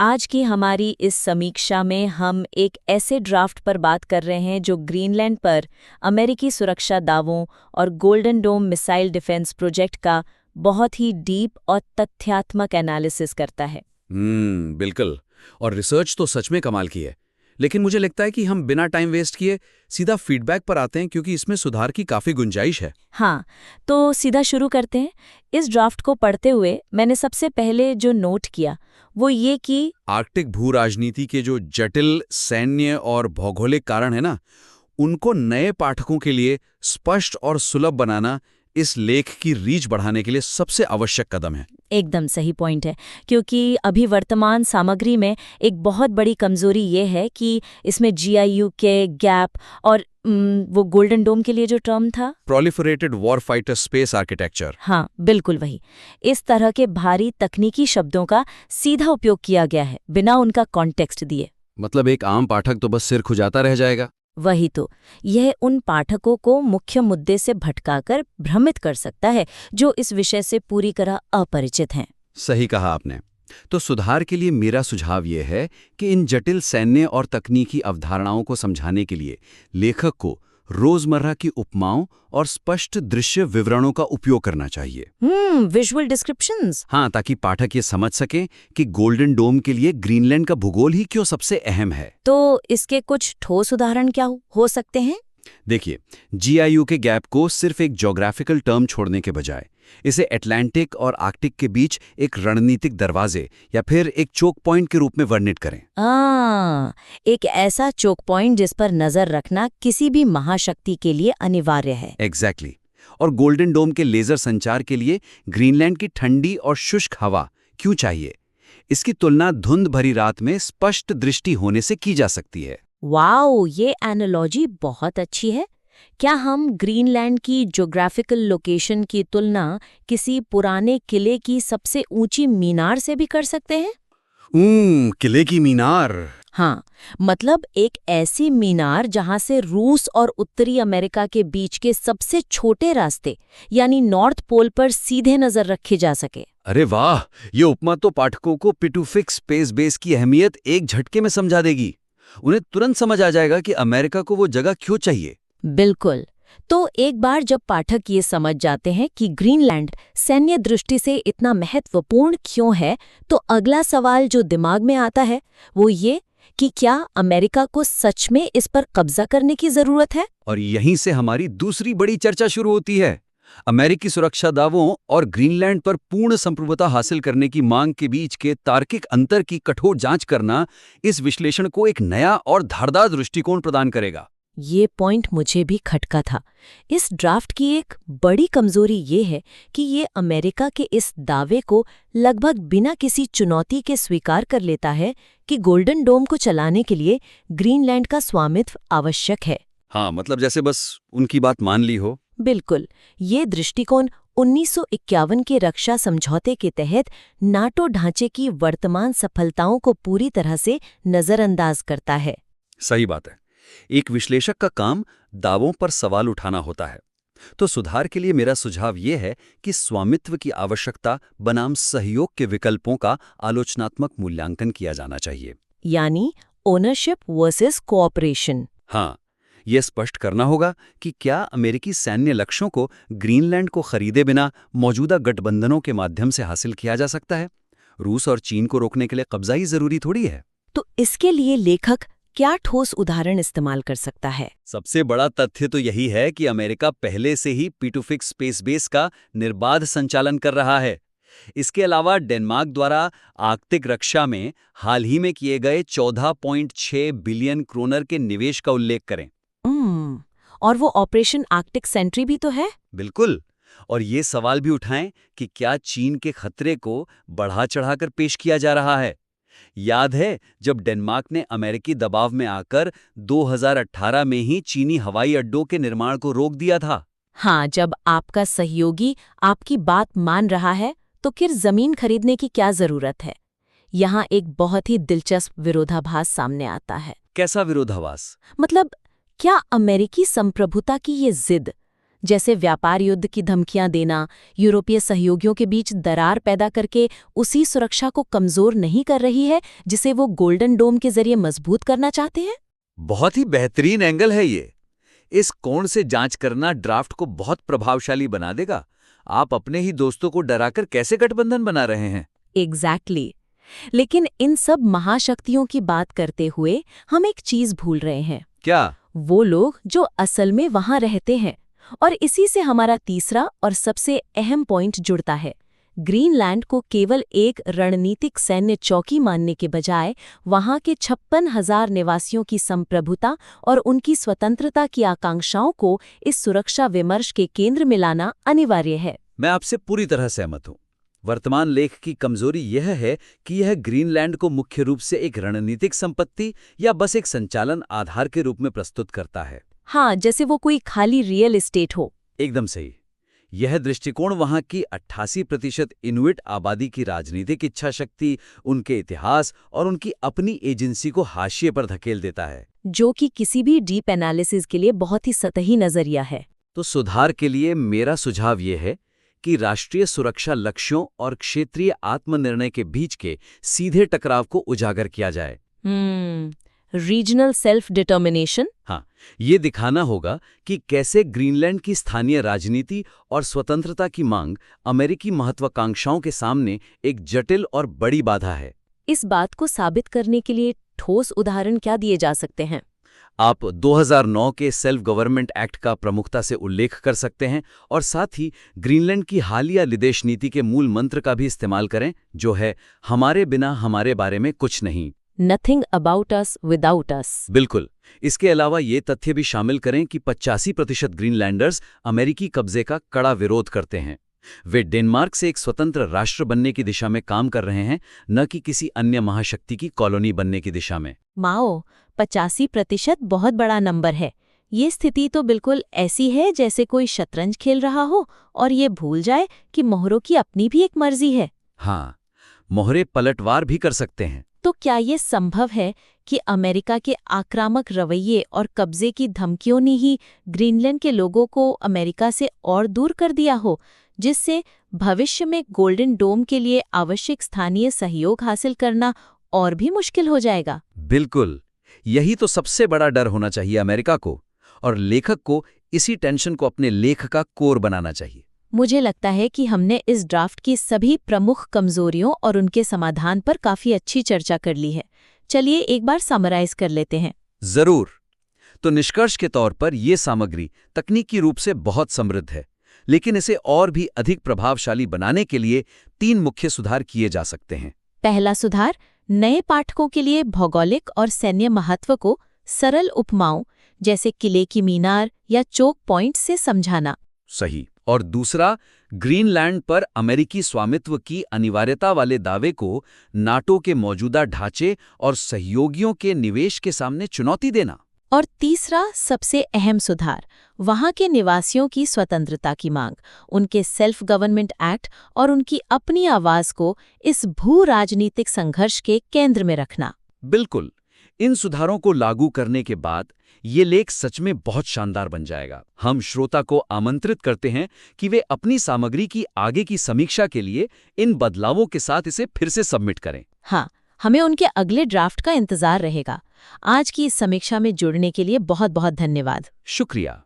आज की हमारी इस समीक्षा में हम एक ऐसे ड्राफ्ट पर बात कर रहे हैं जो ग्रीनलैंड पर अमेरिकी सुरक्षा दावों और golden dome missile defence project का बहुत ही डीप और तथ्यात्मक एनालिसिस करता है। बिल्कुल। और रिसर्च तो सच में कमाल की है। लेकिन मुझे लगता है कि हम बिना टाइम वेस्ट किए सीधा फीडबैक पर आते हैं, क्योंकि इसमें सुधार की काफी गुंजाइश है। हाँ, तो सीधा शुरू करते हैं। इस ड्राफ्ट को पढ़ते हुए मैंने सबसे पहले जो नोट किया वो ये कि आर्कटिक भू राजनीति के जो जटिल सैन्य और भौगोलिक कारण है ना, उनको नए पाठकों के लिए स्पष्ट और सुलभ बनाना इस लेख की रीच बढ़ाने के लिए सबसे आवश्यक कदम है। एकदम सही पॉइंट है, क्योंकि अभी वर्तमान सामग्री में एक बहुत बड़ी कमजोरी ये है कि इसमें जीआईयू के गैप और वो गोल्डन डोम के लिए जो टर्म था proliferated war fighter space architecture. हाँ, बिल्कुल वही। इस तरह के भारी तकनीकी शब्दों का सीधा उपयोग किया गया है बिना उनका कॉन्टेक्स्ट दिए। मतलब एक आम पाठक तो बस सिर खुजाता रह जाएगा। वही तो, यह उन पाठकों को मुख्य मुद्दे से भटकाकर भ्रमित कर सकता है जो इस विषय से पूरी तरह अपरिचित हैं। सही कहा आपने। तो सुधार के लिए मेरा सुझाव ये है कि इन जटिल सैन्य और तकनीकी अवधारणाओं को समझाने के लिए लेखक को रोजमर्रा की उपमाओं और स्पष्ट दृश्य विवरणों का उपयोग करना चाहिए। Visual descriptions. हाँ, ताकि पाठक ये समझ सकें कि गोल्डन डोम के लिए ग्रीनलैंड का भूगोल ही क्यों सबसे अहम है। तो इसके कुछ ठोस उदाहरण क्या हो सकते हैं? देखिए, जीआईयू के गैप को सिर्फ एक ज्योग्राफिकल टर्म छोड़ने के बजाय इसे अटलांटिक और आर्कटिक के बीच एक रणनीतिक दरवाजे या फिर एक चोक पॉइंट के रूप में वर्णित करें। एक ऐसा चोक पॉइंट जिस पर नजर रखना किसी भी महाशक्ति के लिए अनिवार्य है। एग्जैक्टली। और गोल्डन डोम के लेजर संचार के लिए ग्रीनलैंड की ठंडी और शुष्क हवा क्यों चाहिए, इसकी तुलना धुंध भरी रात में स्पष्ट दृष्टि होने से की जा सकती है। वाओ, ये एनालॉजी बहुत अच्छी है। क्या हम ग्रीनलैंड की ज्योग्राफिकल लोकेशन की तुलना किसी पुराने किले की सबसे ऊंची मीनार से भी कर सकते हैं? किले की मीनार। हाँ, मतलब एक ऐसी मीनार जहां से रूस और उत्तरी अमेरिका के बीच के सबसे छोटे रास्ते यानी नॉर्थ पोल पर सीधे नजर रखी जा सके। अरे वाह, ये उपमा तो पाठकों को पिटूफिक्स स्पेस बेस की अहमियत एक झटके में समझा देगी। उन्हें तुरंत समझ आ जाएगा कि अमेरिका को वो जगह क्यों चाहिए। बिल्कुल। तो एक बार जब पाठक ये समझ जाते हैं कि ग्रीनलैंड सैन्य दृष्टि से इतना महत्वपूर्ण क्यों है, तो अगला सवाल जो दिमाग में आता है वो ये कि क्या अमेरिका को सच में इस पर कब्जा करने की जरूरत है? और यहीं से हमारी दूसरी बड़ी चर्चा शुरू होती है। अमेरिकी सुरक्षा दावों और ग्रीनलैंड पर पूर्ण संप्रभुता हासिल करने की मांग के बीच के तार्किक अंतर की कठोर जांच करना इस विश्लेषण को एक नया और धारदार दृष्टिकोण प्रदान करेगा। ये पॉइंट मुझे भी खटका था। इस ड्राफ्ट की एक बड़ी कमजोरी ये है कि ये अमेरिका के इस दावे को लगभग बिना किसी चुनौती के स्वीकार कर लेता है कि गोल्डन डोम को चलाने के लिए ग्रीनलैंड का स्वामित्व आवश्यक है। हाँ, मतलब जैसे बस उनकी बात मान ली हो। बिल्कुल। ये दृष्टिकोण 1951 के रक्षा समझौते के तहत नाटो ढांचे की वर्तमान सफलताओं को पूरी तरह से नजरअंदाज करता है। सही बात है। एक विश्लेषक का काम दावों पर सवाल उठाना होता है। तो सुधार के लिए मेरा सुझाव यह है कि स्वामित्व की आवश्यकता बनाम सहयोग के विकल्पों का आलोचनात्मक मूल्यांकन किया जाना चाहिए। यानी ओनरशिप वर्सेस कोऑपरेशन। हाँ, यह स्पष्ट करना होगा कि क्या अमेरिकी सैन्य लक्ष्यों को ग्रीनलैंड को खरीदे बिना मौजूदा गठबंधनों के माध्यम से हासिल किया जा सकता है। रूस और चीन को रोकने के लिए कब्जा ही जरूरी थोड़ी है। तो इसके लिए लेखक क्या ठोस उदाहरण इस्तेमाल कर सकता है? सबसे बड़ा तथ्य तो यही है कि अमेरिका पहले से ही पिटूफिक्स स्पेस बेस का निर्बाध संचालन कर रहा है। इसके अलावा डेनमार्क द्वारा आर्कटिक रक्षा में हाल ही में किए गए 14.6 बिलियन क्रोनर के निवेश का उल्लेख करें। और वो ऑपरेशन आर्कटिक सेंट्री भी तो है। बिल्कुल। और ये सवाल भी उठाएं कि क्या चीन के खतरे को बढ़ा चढ़ाकर पेश किया जा रहा है। याद है जब डेनमार्क ने अमेरिकी दबाव में आकर 2018 में ही चीनी हवाई अड्डों के निर्माण को रोक दिया था। हाँ, जब आपका सहयोगी आपकी बात मान रहा है तो फिर जमीन खरीदने की क्या जरूरत है? यहाँ एक बहुत ही दिलचस्प विरोधाभास सामने आता है। कैसा विरोधाभास? मतलब क्या अमेरिकी संप्रभुता की ये जिद, जैसे व्यापार युद्ध की धमकियां देना, यूरोपीय सहयोगियों के बीच दरार पैदा करके उसी सुरक्षा को कमजोर नहीं कर रही है जिसे वो गोल्डन डोम के जरिए मजबूत करना चाहते हैं? बहुत ही बेहतरीन एंगल है ये। इस कोण से जांच करना ड्राफ्ट को बहुत प्रभावशाली बना देगा। आप अपने ही दोस्तों को डराकर कैसे गठबंधन बना रहे हैं? एग्जैक्टली। लेकिन इन सब महाशक्तियों की बात करते हुए हम एक चीज भूल रहे हैं। क्या? वो लोग जो असल में वहां रहते हैं। और इसी से हमारा तीसरा और सबसे अहम पॉइंट जुड़ता है। ग्रीनलैंड को केवल एक रणनीतिक सैन्य चौकी मानने के बजाय वहां के 56,000 निवासियों की संप्रभुता और उनकी स्वतंत्रता की आकांक्षाओं को इस सुरक्षा विमर्श के केंद्र में लाना अनिवार्य है। मैं आपसे पूरी तरह सहमत हूं। वर्तमान लेख की कमजोरी यह है कि यह ग्रीनलैंड को मुख्य रूप से एक रणनीतिक संपत्ति या बस एक संचालन आधार के रूप में प्रस्तुत करता है। हाँ, जैसे वो कोई खाली रियल एस्टेट हो। एकदम सही। यह दृष्टिकोण वहां की 88% इनुइट आबादी की राजनीतिक इच्छा शक्ति, उनके इतिहास और उनकी अपनी एजेंसी को हाशिए पर धकेल देता है, जो कि किसी भी डीप एनालिसिस के लिए बहुत ही सतही नजरिया है। तो सुधार के लिए मेरा सुझाव यह है कि राष्ट्रीय सुरक्षा लक्ष्यों और क्षेत्रीय आत्मनिर्णय के बीच के सीधे टकराव को उजागर किया जाए। Regional self determination. हाँ, ये दिखाना होगा कि कैसे ग्रीनलैंड की स्थानीय राजनीति और स्वतंत्रता की मांग अमेरिकी महत्वाकांक्षाओं के सामने एक जटिल और बड़ी बाधा है। इस बात को साबित करने के लिए ठोस उदाहरण क्या दिए जा सकते हैं? आप 2009 के सेल्फ गवर्नमेंट एक्ट का प्रमुखता से उल्लेख कर सकते हैं और साथ ही ग्रीनलैंड की हालिया विदेश नीति के मूल मंत्र का भी इस्तेमाल करें, जो है हमारे बिना हमारे बारे में कुछ नहीं। नथिंग अबाउट अस विदाउट अस। बिल्कुल। इसके अलावा ये तथ्य भी शामिल करें कि 85% ग्रीनलैंडर्स अमेरिकी कब्जे का कड़ा विरोध करते हैं। वे डेनमार्क से एक स्वतंत्र राष्ट्र बनने की दिशा में काम कर रहे हैं, न कि किसी अन्य महाशक्ति की कॉलोनी बनने की दिशा में। माओ, 85% बहुत बड़ा नंबर है। ये स्थिति तो बिल्कुल ऐसी है जैसे कोई शतरंज खेल रहा हो और ये भूल जाए कि मोहरों की अपनी भी एक मर्जी है। हाँ, मोहरे पलटवार भी कर सकते हैं। तो क्या ये संभव है कि अमेरिका के आक्रामक रवैये और कब्जे की धमकियों ने ही ग्रीनलैंड के लोगों को अमेरिका से और दूर कर दिया हो, जिससे भविष्य में गोल्डन डोम के लिए आवश्यक स्थानीय सहयोग हासिल करना और भी मुश्किल हो जाएगा? बिल्कुल। यही तो सबसे बड़ा डर होना चाहिए अमेरिका को, और लेखक को इसी टेंशन को अपने लेख का कोर बनाना चाहिए। मुझे लगता है कि हमने इस ड्राफ्ट की सभी प्रमुख कमजोरियों और उनके समाधान पर काफी अच्छी चर्चा कर ली है। चलिए एक बार समराइज कर लेते हैं। जरूर। तो निष्कर्ष के तौर पर यह सामग्री तकनीकी रूप से बहुत समृद्ध है, लेकिन इसे और भी अधिक प्रभावशाली बनाने के लिए 3 मुख्य सुधार किए जा सकते हैं। पहला सुधार, नए पाठकों के लिए भौगोलिक और सैन्य महत्व को सरल उपमाओं जैसे किले की मीनार या चोक पॉइंट से समझाना। सही। और दूसरा, ग्रीनलैंड पर अमेरिकी स्वामित्व की अनिवार्यता वाले दावे को नाटो के मौजूदा ढांचे और सहयोगियों के निवेश के सामने चुनौती देना। और तीसरा सबसे अहम सुधार, वहां के निवासियों की स्वतंत्रता की मांग, उनके सेल्फ गवर्नमेंट एक्ट और उनकी अपनी आवाज को इस भू राजनीतिक संघर्ष के केंद्र में रखना। बिल्कुल। इन सुधारों को लागू करने के बाद ये लेख सच में बहुत शानदार बन जाएगा। हम श्रोता को आमंत्रित करते हैं कि वे अपनी सामग्री की आगे की समीक्षा के लिए इन बदलावों के साथ इसे फिर से सबमिट करें। हाँ, हमें उनके अगले ड्राफ्ट का इंतजार रहेगा। आज की इस समीक्षा में जुड़ने के लिए बहुत बहुत धन्यवाद। शुक्रिया।